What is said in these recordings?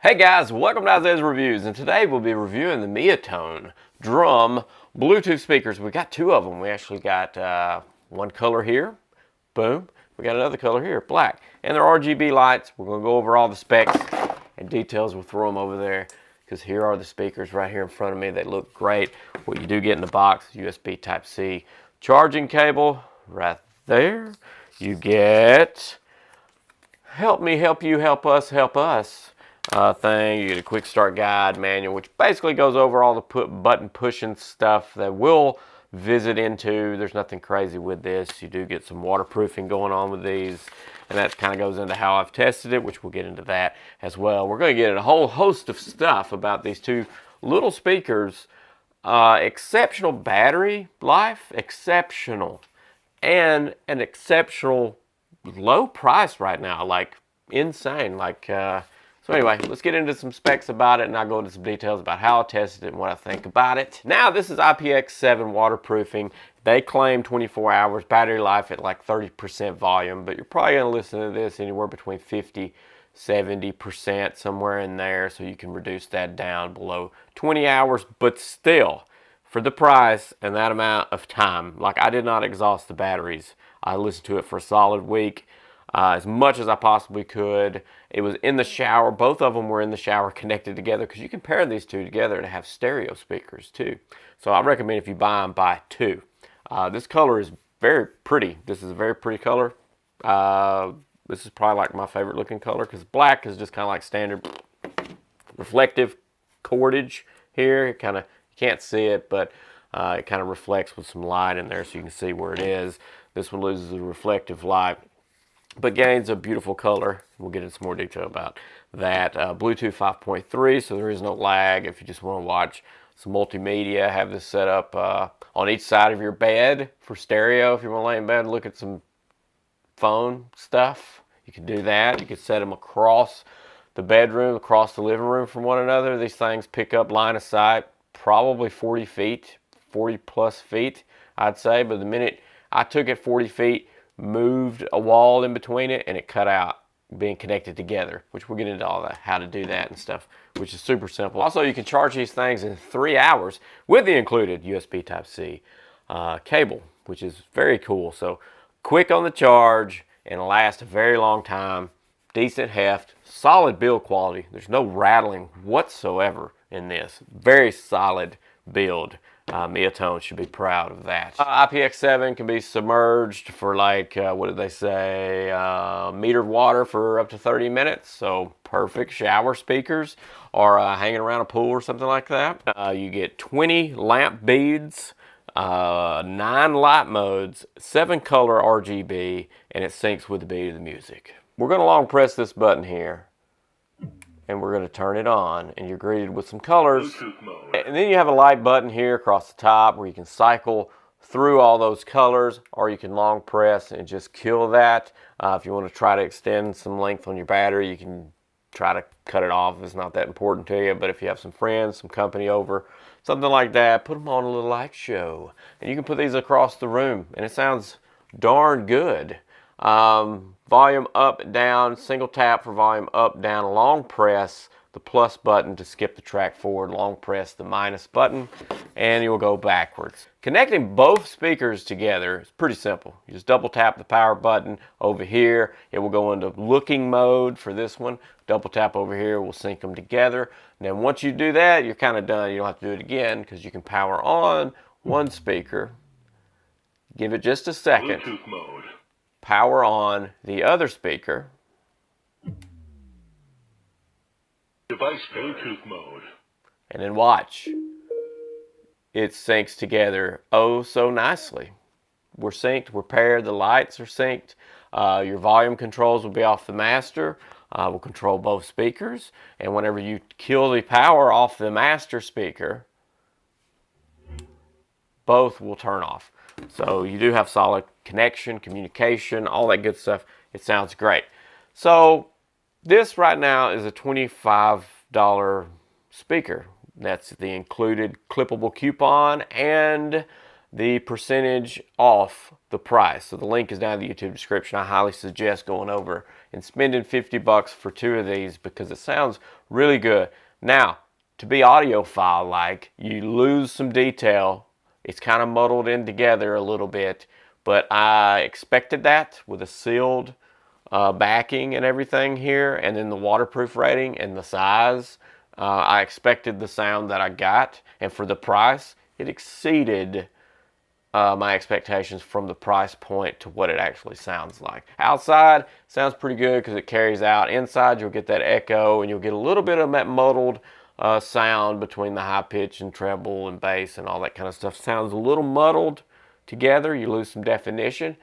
Hey guys, welcome to Isaiah's Reviews, and today we'll be reviewing the Miatone drum Bluetooth speakers. We got two of them. We actually got one color here, boom. We got another color here, black. And they're RGB lights. We're going to go over all the specs and details. We'll throw them over there because here are the speakers right here in front of me. They look great. What you do get in the box, USB Type-C charging cable right there. You get help me, help you, help us thing. You get a quick start guide manual, which basically goes over all the button pushing stuff that we'll visit into. There's nothing crazy with this. You do get some waterproofing going on with these, and that kind of goes into how I've tested it, which we'll get into that as well. We're going to get a whole host of stuff about these two little speakers. Exceptional battery life, exceptional, and an exceptional low price right now, like insane. So anyway, let's get into some specs about it, and I'll go into some details about how I tested it and what I think about it. Now, this is IPX7 waterproofing. They claim 24 hours battery life at like 30% volume, but you're probably going to listen to this anywhere between 50–70%, somewhere in there, so you can reduce that down below 20 hours, but still, for the price and that amount of time, like I did not exhaust the batteries. I listened to it for a solid week. As much as I possibly could. It was in the shower. Both of them were in the shower connected together, because you can pair these two together to have stereo speakers too. So I recommend if you buy them, buy two. This color is very pretty. This is a very pretty color. This is probably like my favorite looking color, because black is just kind of like standard reflective cordage here. It kind of, you can't see it, but it kind of reflects with some light in there so you can see where it is. This one loses the reflective light, but gains a beautiful color. We'll get into some more detail about that. Bluetooth 5.3, so there is no lag. If you just want to watch some multimedia, have this set up on each side of your bed for stereo. If you want to lay in bed and look at some phone stuff, you can do that. You can set them across the bedroom, across the living room from one another. These things pick up line of sight, probably 40 feet, 40 plus feet, I'd say. But the minute I took it 40 feet, moved a wall in between it, and it cut out being connected together, which we'll get into all that, how to do that and stuff, which is super simple. Also, you can charge these things in 3 hours with the included USB Type-C cable, which is very cool. So quick on the charge and last a very long time. Decent heft, solid build quality. There's no rattling whatsoever in this. Very solid build. Miatone should be proud of that. IPX7 can be submerged for like, what did they say, meter of water for up to 30 minutes. So perfect shower speakers, or hanging around a pool or something like that. You get 20 lamp beads, 9 light modes, 7 color RGB, and it syncs with the beat of the music. We're going to long press this button here, and we're going to turn it on, and you're greeted with some colors. And then you have a light button here across the top where you can cycle through all those colors, or you can long press and just kill that. If you want to try to extend some length on your battery, you can try to cut it off if it's not that important to you. But if you have some friends, some company over, something like that, put them on a little light show. And you can put these across the room, and it sounds darn good. Volume up and down, single tap for volume up, down, long press the plus button to skip the track forward, long press the minus button, and you'll go backwards. Connecting both speakers together is pretty simple. You just double tap the power button over here. It will go into looking mode for this one. Double tap over here will sync them together. And then once you do that, you're kind of done. You don't have to do it again, because you can power on one speaker, give it just a second, Bluetooth mode. Power on the other speaker, device Bluetooth mode, and then watch. It syncs together oh so nicely. We're synced, we're paired, the lights are synced. Your volume controls will be off the master. Will control both speakers, and whenever you kill the power off the master speaker, both will turn off. So you do have solid connection, communication, all that good stuff. It sounds great. So this right now is a $25 speaker. That's the included clippable coupon and the percentage off the price. So the link is down in the YouTube description. I highly suggest going over in spending 50 bucks for 2 of these because it sounds really good. Now, to be audiophile-like, you lose some detail. It's kind of muddled in together a little bit, but I expected that with a sealed backing and everything here, and then the waterproof rating and the size. I expected the sound that I got, and for the price, it exceeded my expectations from the price point to what it actually sounds like. Outside, sounds pretty good because it carries out. Inside, you'll get that echo, and you'll get a little bit of that muddled sound between the high pitch and treble and bass and all that kind of stuff. Sounds a little muddled together. You lose some definition.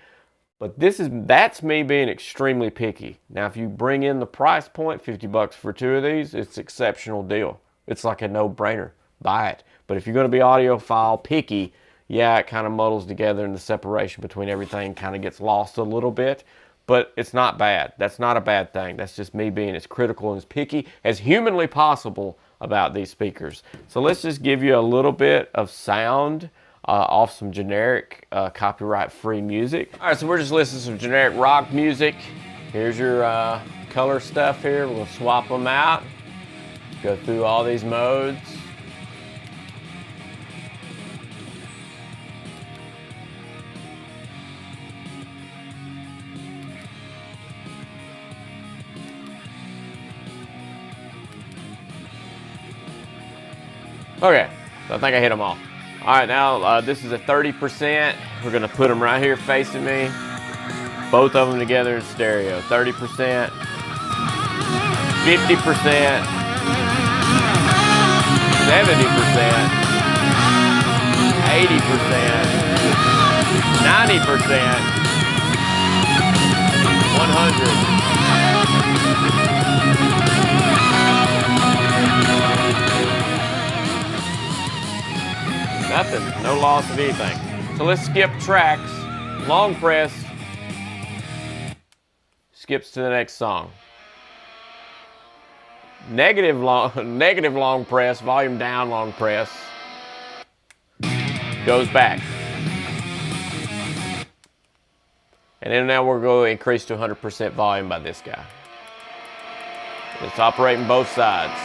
But that's me being extremely picky. Now, if you bring in the price point, 50 bucks for 2 of these, it's an exceptional deal. It's like a no-brainer. Buy it. But if you're going to be audiophile picky, yeah, it kind of muddles together and the separation between everything kind of gets lost a little bit. But it's not bad. That's not a bad thing. That's just me being as critical and as picky as humanly possible about these speakers. So let's just give you a little bit of sound off some generic copyright-free music. All right, so we're just listening to some generic rock music. Here's your color stuff here. We'll swap them out, go through all these modes. Okay, so I think I hit them all. All right, now this is a 30%. We're gonna put them right here facing me. Both of them together in stereo. 30%, 50%, 80%, 80%, 90%, 100. Nothing, no loss of anything. So let's skip tracks. Long press skips to the next song. Negative long press, volume down long press, goes back. And then now we're going to increase to 100% volume by this guy. It's operating both sides.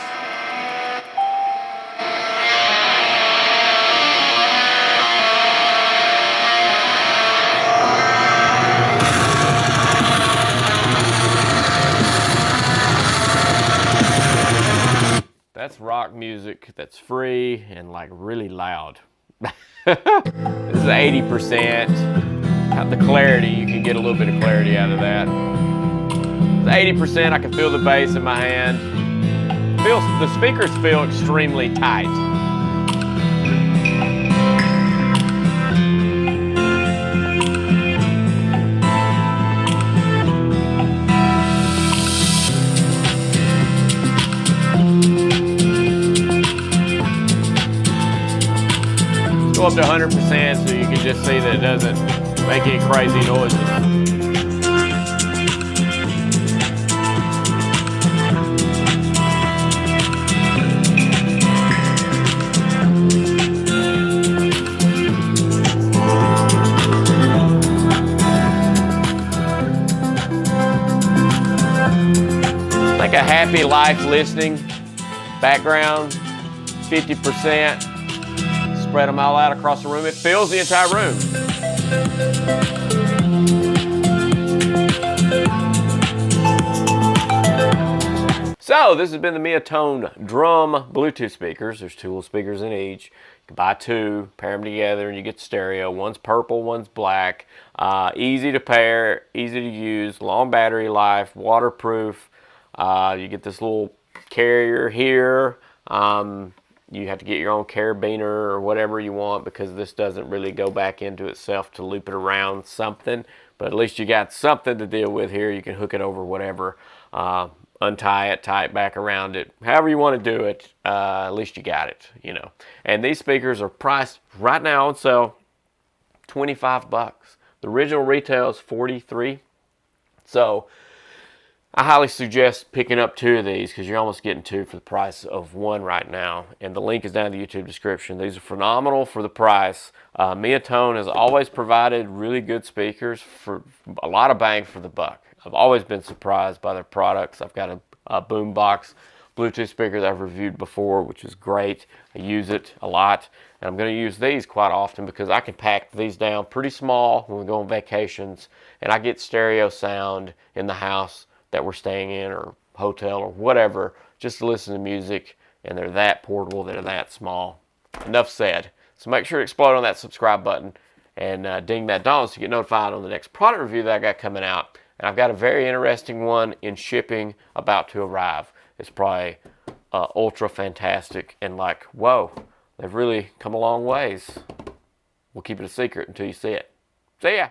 That's rock music that's free and like really loud. This is 80%. Have the clarity, you can get a little bit of clarity out of that. It's 80%, I can feel the bass in my hand. The speakers feel extremely tight. Go up to 100% so you can just see that it doesn't make any crazy noises. Like a happy life listening background, 50%. Spread them all out across the room. It fills the entire room. So this has been the Miatone drum Bluetooth speakers. There's 2 little speakers in each. You can buy 2, pair them together, and you get stereo. One's purple, one's black. Easy to pair, easy to use, long battery life, waterproof. You get this little carrier here. You have to get your own carabiner or whatever you want because this doesn't really go back into itself to loop it around something. But at least you got something to deal with here. You can hook it over whatever, untie it, tie it back around it. However you want to do it, at least you got it, you know. And these speakers are priced right now on sale, 25 bucks. The original retail is 43. So I highly suggest picking up 2 of these because you're almost getting 2 for the price of 1 right now. And the link is down in the YouTube description. These are phenomenal for the price. Miatone has always provided really good speakers for a lot of bang for the buck. I've always been surprised by their products. I've got a boombox Bluetooth speaker that I've reviewed before, which is great. I use it a lot, and I'm going to use these quite often because I can pack these down pretty small when we go on vacations, and I get stereo sound in the house that we're staying in or hotel or whatever, just to listen to music, and they're that portable, they're that small. Enough said. So make sure to explode on that subscribe button and ding that bell so you get notified on the next product review that I got coming out. And I've got a very interesting one in shipping about to arrive. It's probably ultra fantastic and like, whoa, they've really come a long ways. We'll keep it a secret until you see it. See ya!